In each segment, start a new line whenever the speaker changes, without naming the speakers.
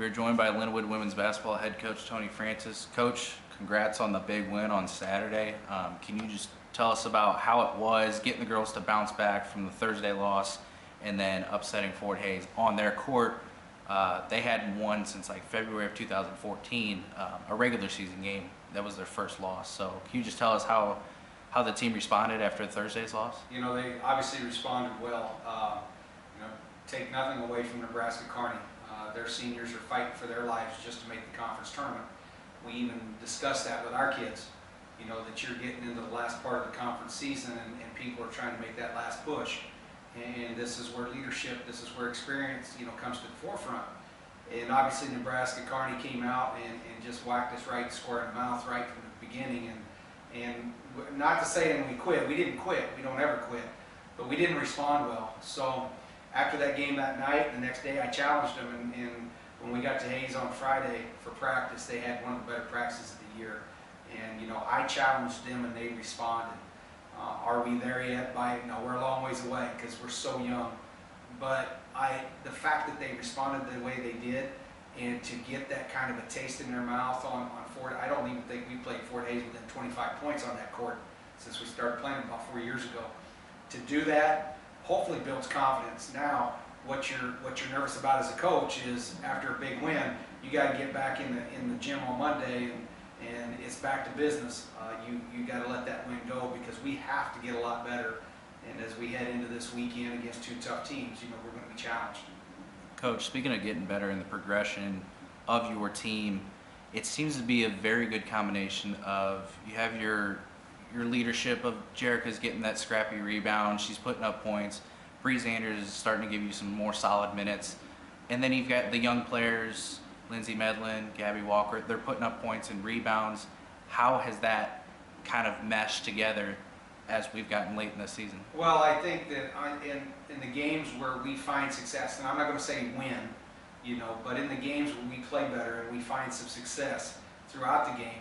We're joined by Linwood women's basketball head coach Tony Francis. Coach, congrats on the big win on Saturday. Can you just tell us about how it was getting the girls to bounce back from the Thursday loss and then upsetting Fort Hays on their court? They hadn't won since like February of 2014, a regular season game. That was their first loss. So can you just tell us how the team responded after Thursday's loss?
You know, they obviously responded well. Take nothing away from Nebraska Kearney. Their seniors are fighting for their lives just to make the conference tournament. We even discussed that with our kids, you know, that you're getting into the last part of the conference season and people are trying to make that last push. And this is where leadership, this is where experience, you know, comes to the forefront. And obviously Nebraska Kearney came out and just whacked us right square in the mouth right from the beginning. And not to say that we quit. We didn't quit. We don't ever quit. But we didn't respond well. So after that game that night, the next day I challenged them, and when we got to Hays on Friday for practice, they had one of the better practices of the year. And you know, I challenged them and they responded. Are we there yet? No, we're a long ways away because we're so young. But the fact that they responded the way they did, and to get that kind of a taste in their mouth on Fort, I don't even think we played Fort Hays within 25 points on that court since we started playing about 4 years ago. To do that hopefully builds confidence. Now, what you're nervous about as a coach is after a big win, you got to get back in the gym on Monday and it's back to business. You got to let that win go because we have to get a lot better. And as we head into this weekend against two tough teams, you know, we're going to be challenged.
Coach, speaking of getting better in the progression of your team, it seems to be a very good combination of you have your leadership of Jerica's getting that scrappy rebound, she's putting up points, Breeze Andrews is starting to give you some more solid minutes, and then you've got the young players, Lindsay Medlin, Gabby Walker, they're putting up points and rebounds. How has that kind of meshed together as we've gotten late in the season?
Well, I think that in the games where we find success, and I'm not going to say win, you know, but in the games where we play better and we find some success throughout the game,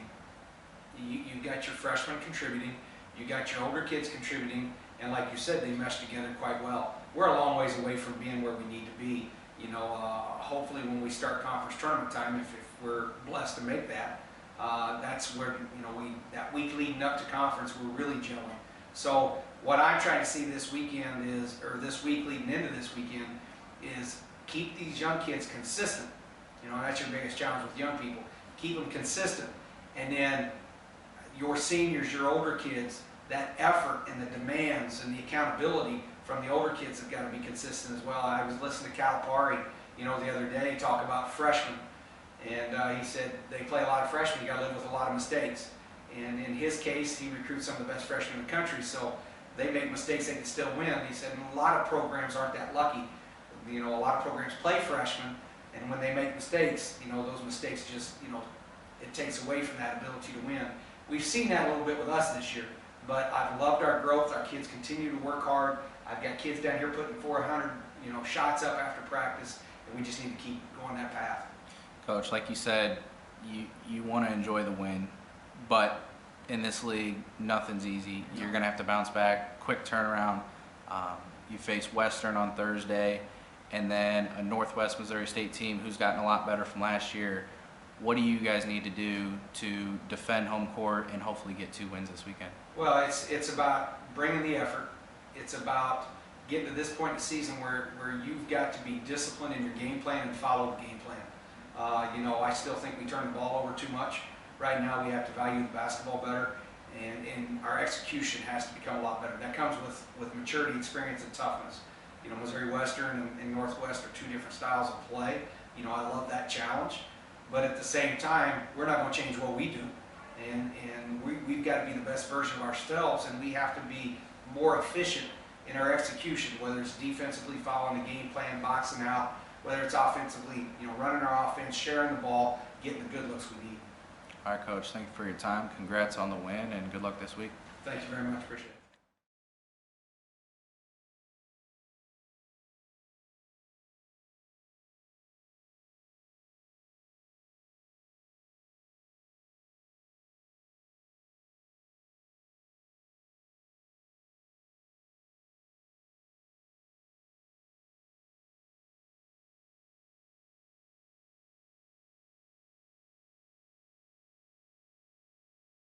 you got your freshmen contributing, you got your older kids contributing, and like you said, they mesh together quite well. We're a long ways away from being where we need to be. You know, hopefully when we start conference tournament time, if we're blessed to make that, that's where, you know, that week leading up to conference, we're really gelling. So what I'm trying to see this weekend is, or this week leading into this weekend, is keep these young kids consistent. You know, that's your biggest challenge with young people. Keep them consistent. And then your seniors, your older kids, that effort and the demands and the accountability from the older kids have got to be consistent as well. I was listening to Calipari, you know, the other day talk about freshmen. And he said they play a lot of freshmen, you got to live with a lot of mistakes. And in his case, he recruits some of the best freshmen in the country, so they make mistakes, they can still win. He said a lot of programs aren't that lucky. You know, a lot of programs play freshmen, and when they make mistakes, you know, those mistakes just, you know, it takes away from that ability to win. We've seen that a little bit with us this year, but I've loved our growth. Our kids continue to work hard. I've got kids down here putting 400, you know, shots up after practice, and we just need to keep going that path.
Coach, like you said, you want to enjoy the win, but in this league, nothing's easy. You're going to have to bounce back, quick turnaround. You face Western on Thursday, and then a Northwest Missouri State team who's gotten a lot better from last year. What do you guys need to do to defend home court and hopefully get 2 wins this weekend?
Well, it's about bringing the effort. It's about getting to this point in the season where you've got to be disciplined in your game plan and follow the game plan. You know, I still think we turn the ball over too much. Right now we have to value the basketball better, and our execution has to become a lot better. That comes with maturity, experience, and toughness. You know, Missouri Western and Northwest are 2 different styles of play. You know, I love that challenge. But at the same time, we're not going to change what we do. And we've got to be the best version of ourselves, and we have to be more efficient in our execution, whether it's defensively following the game plan, boxing out, whether it's offensively, you know, running our offense, sharing the ball, getting the good looks we need.
All right, Coach, thank you for your time. Congrats on the win, and good luck this week.
Thank you very much. Appreciate it.